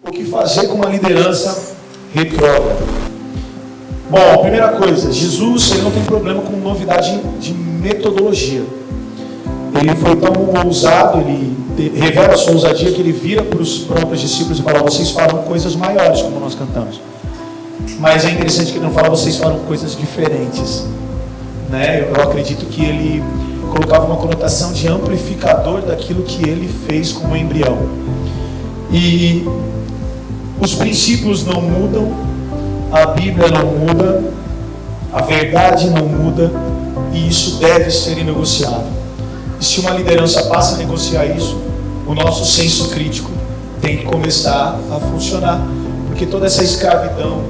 O que fazer com uma liderança retrógrada? Bom, primeira coisa, Jesus ele não tem problema com novidade de metodologia. Ele foi tão ousado, ele revela a sua ousadia que ele vira para os próprios discípulos e fala: vocês falam coisas maiores, como nós cantamos. Mas é interessante que ele não fala: vocês falam coisas diferentes, né? Eu acredito que ele colocava uma conotação de amplificador daquilo que ele fez como embrião. E os princípios não mudam, a Bíblia não muda, a verdade não muda, e isso deve ser inegociável. E se uma liderança passa a negociar isso, o nosso senso crítico tem que começar a funcionar, porque toda essa escravidão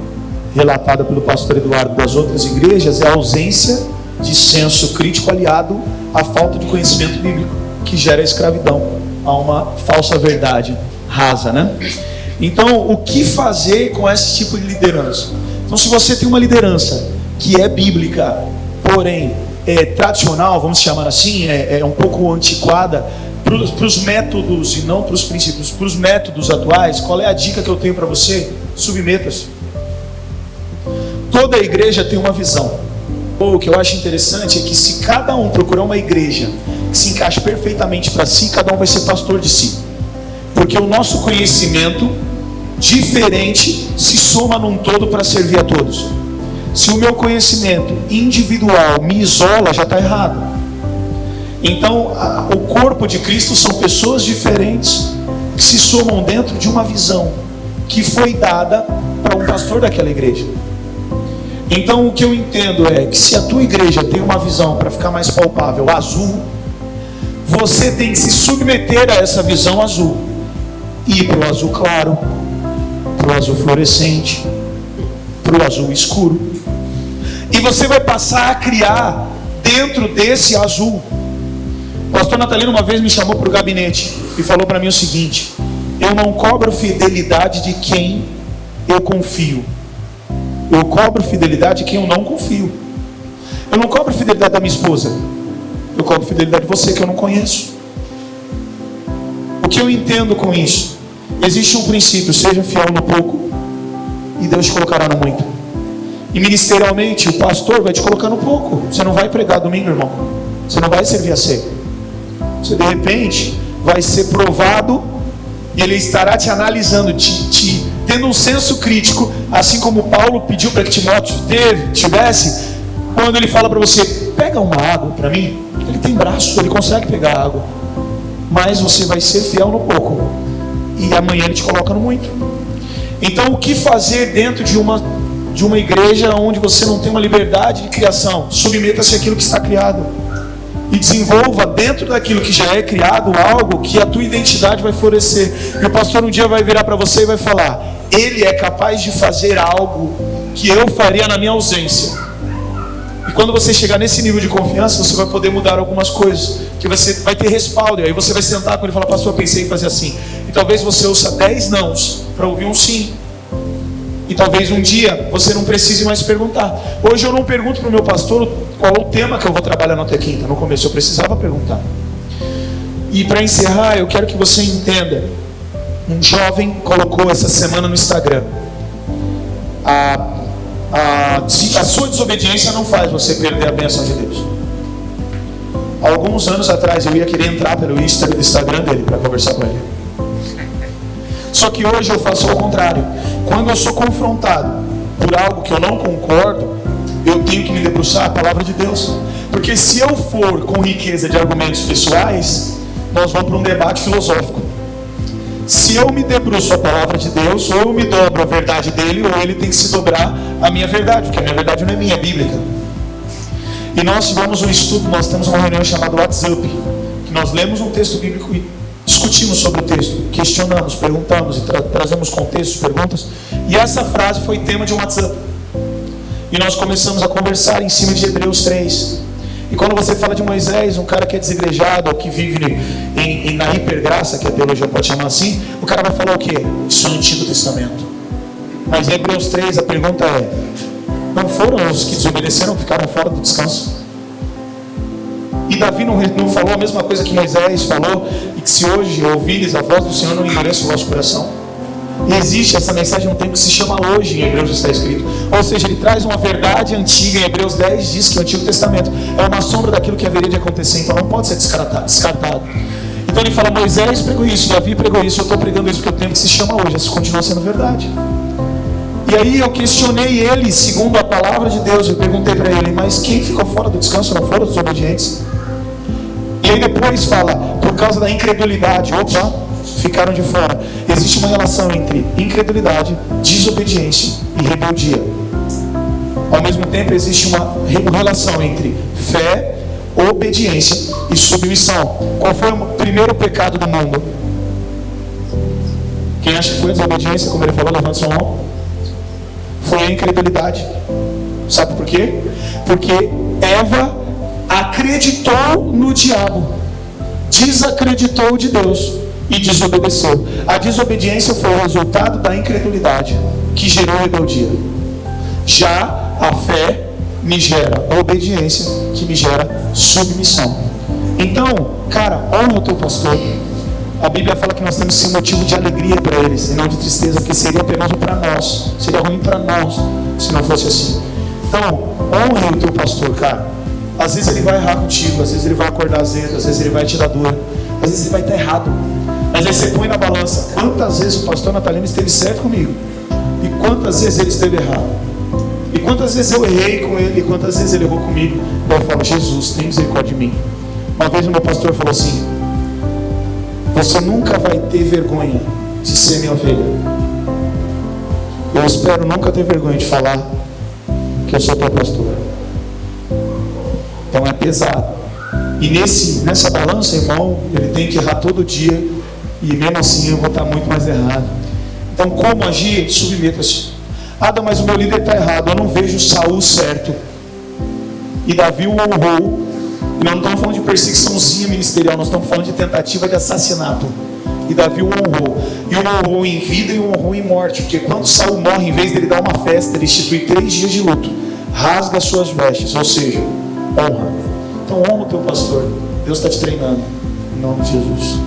relatada pelo pastor Eduardo das outras igrejas é a ausência de senso crítico aliado à falta de conhecimento bíblico, que gera a escravidão a uma falsa verdade rasa, né? Então, o que fazer com esse tipo de liderança? Então, se você tem uma liderança que é bíblica, porém é tradicional, vamos chamar assim, é um pouco antiquada para os métodos e não para os princípios, para os métodos atuais, qual é a dica que eu tenho para você? Submeta-se. Toda igreja tem uma visão. O que eu acho interessante é que se cada um procurar uma igreja que se encaixe perfeitamente para si, cada um vai ser pastor de si. Porque o nosso conhecimento diferente se soma num todo para servir a todos. Se o meu conhecimento individual me isola, já está errado. Então, o corpo de Cristo são pessoas diferentes que se somam dentro de uma visão que foi dada para um pastor daquela igreja. Então, o que eu entendo é que se a tua igreja tem uma visão, para ficar mais palpável, azul, você tem que se submeter a essa visão azul, ir para o azul claro, para o azul fluorescente, para o azul escuro, e você vai passar a criar dentro desse azul. O pastor Natalino uma vez me chamou para o gabinete e falou para mim o seguinte: eu não cobro fidelidade de quem eu confio, eu cobro fidelidade de quem eu não confio. Eu não cobro fidelidade da minha esposa, eu cobro fidelidade de você que eu não conheço. O que eu entendo com isso? Existe um princípio: seja fiel no pouco e Deus te colocará no muito. E ministerialmente o pastor vai te colocar no pouco. Você não vai pregar domingo, irmão, você não vai servir a ceia. Você de repente vai ser provado e ele estará te analisando, tendo um senso crítico, assim como Paulo pediu para que Timóteo tivesse, quando ele fala para você: pega uma água para mim. Ele tem braço, ele consegue pegar água, mas você vai ser fiel no pouco e amanhã ele te coloca no muito. Então, o que fazer dentro de uma igreja onde você não tem uma liberdade de criação? Submeta-se àquilo que está criado e desenvolva dentro daquilo que já é criado algo que a tua identidade vai florescer. E o pastor um dia vai virar para você e vai falar: ele é capaz de fazer algo que eu faria na minha ausência. E quando você chegar nesse nível de confiança, você vai poder mudar algumas coisas, que você vai ter respaldo. E aí você vai sentar com ele e falar: pastor, eu pensei em fazer assim. E talvez você ouça 10 nãos para ouvir um sim. E talvez um dia você não precise mais perguntar. Hoje eu não pergunto para o meu pastor qual é o tema que eu vou trabalhar na quinta. No começo eu precisava perguntar. E para encerrar, eu quero que você entenda. Um jovem colocou essa semana no Instagram: a sua desobediência não faz você perder a bênção de Deus. Alguns anos atrás eu ia querer entrar pelo Instagram dele para conversar com ele. Só que hoje eu faço ao contrário. Quando eu sou confrontado por algo que eu não concordo, eu tenho que me debruçar a palavra de Deus. Porque se eu for com riqueza de argumentos pessoais, nós vamos para um debate filosófico. Se eu me debruço a palavra de Deus, ou eu me dobro a verdade dele, ou ele tem que se dobrar a minha verdade, porque a minha verdade não é minha, é bíblica. E nós tivemos um estudo, nós temos uma reunião chamada WhatsApp, que nós lemos um texto bíblico e discutimos sobre o texto, questionamos, perguntamos e trazemos contextos, perguntas. E essa frase foi tema de um WhatsApp. E nós começamos a conversar em cima de Hebreus 3. E quando você fala de Moisés, um cara que é desigrejado, ou que vive na hipergraça, que a teologia pode chamar assim, o cara vai falar o quê? Isso é o Antigo Testamento. Mas em Hebreus 3 a pergunta é: não foram os que desobedeceram, ficaram fora do descanso? E Davi não falou a mesma coisa que Moisés falou, e que se hoje ouvires a voz do Senhor, não endureça o vosso coração? E existe essa mensagem num tempo que se chama hoje, em Hebreus está escrito. Ou seja, ele traz uma verdade antiga. Em Hebreus 10 diz que o Antigo Testamento é uma sombra daquilo que haveria de acontecer, então não pode ser descartado. Então ele fala, Moisés pregou isso, Davi pregou isso, eu estou pregando isso porque o tempo que se chama hoje, isso continua sendo verdade. E aí eu questionei ele, segundo a palavra de Deus, eu perguntei para ele, mas quem ficou fora do descanso não foram os desobedientes? E aí depois fala, por causa da incredulidade, ficaram de fora. Existe uma relação entre incredulidade, desobediência e rebeldia. Ao mesmo tempo existe uma relação entre fé, obediência e submissão. Qual foi o primeiro pecado do mundo? Quem acha que foi a desobediência, como ele falou, levanta sua mão. Foi a incredulidade. Sabe por quê? Porque Eva acreditou no diabo, desacreditou de Deus e desobedeceu. A desobediência foi o resultado da incredulidade, que gerou rebeldia. Já a fé me gera obediência, que me gera submissão. Então, cara, honra o teu pastor. A Bíblia fala que nós temos que ser motivo de alegria para eles e não de tristeza, porque seria penoso para nós, seria ruim para nós se não fosse assim. Então, honre o teu pastor, cara. Às vezes ele vai errar contigo, às vezes ele vai acordar azedo, às vezes ele vai te dar dor, às vezes ele vai estar errado. Mas aí você põe na balança, quantas vezes o pastor Natalino esteve certo comigo e quantas vezes ele esteve errado. E quantas vezes eu errei com ele, e quantas vezes ele errou comigo. Eu falo, Jesus, tem misericórdia de mim. Uma vez o meu pastor falou assim, você nunca vai ter vergonha de ser minha ovelha. Eu espero nunca ter vergonha de falar que eu sou teu pastor. Então é pesado. E nessa balança, irmão, ele tem que errar todo dia. E mesmo assim eu vou estar muito mais errado. Então como agir? Submeta-se. Mas o meu líder está errado. Eu não vejo Saul certo. E Davi o honrou. E nós não estamos falando de perseguiçãozinha ministerial, nós estamos falando de tentativa de assassinato. E Davi o honrou. E o honrou em vida e o honrou em morte. Porque quando Saul morre, em vez dele dar uma festa, ele institui 3 dias de luto. Rasga as suas vestes, ou seja, honra. Então honra o teu pastor. Deus está te treinando. Em nome de Jesus.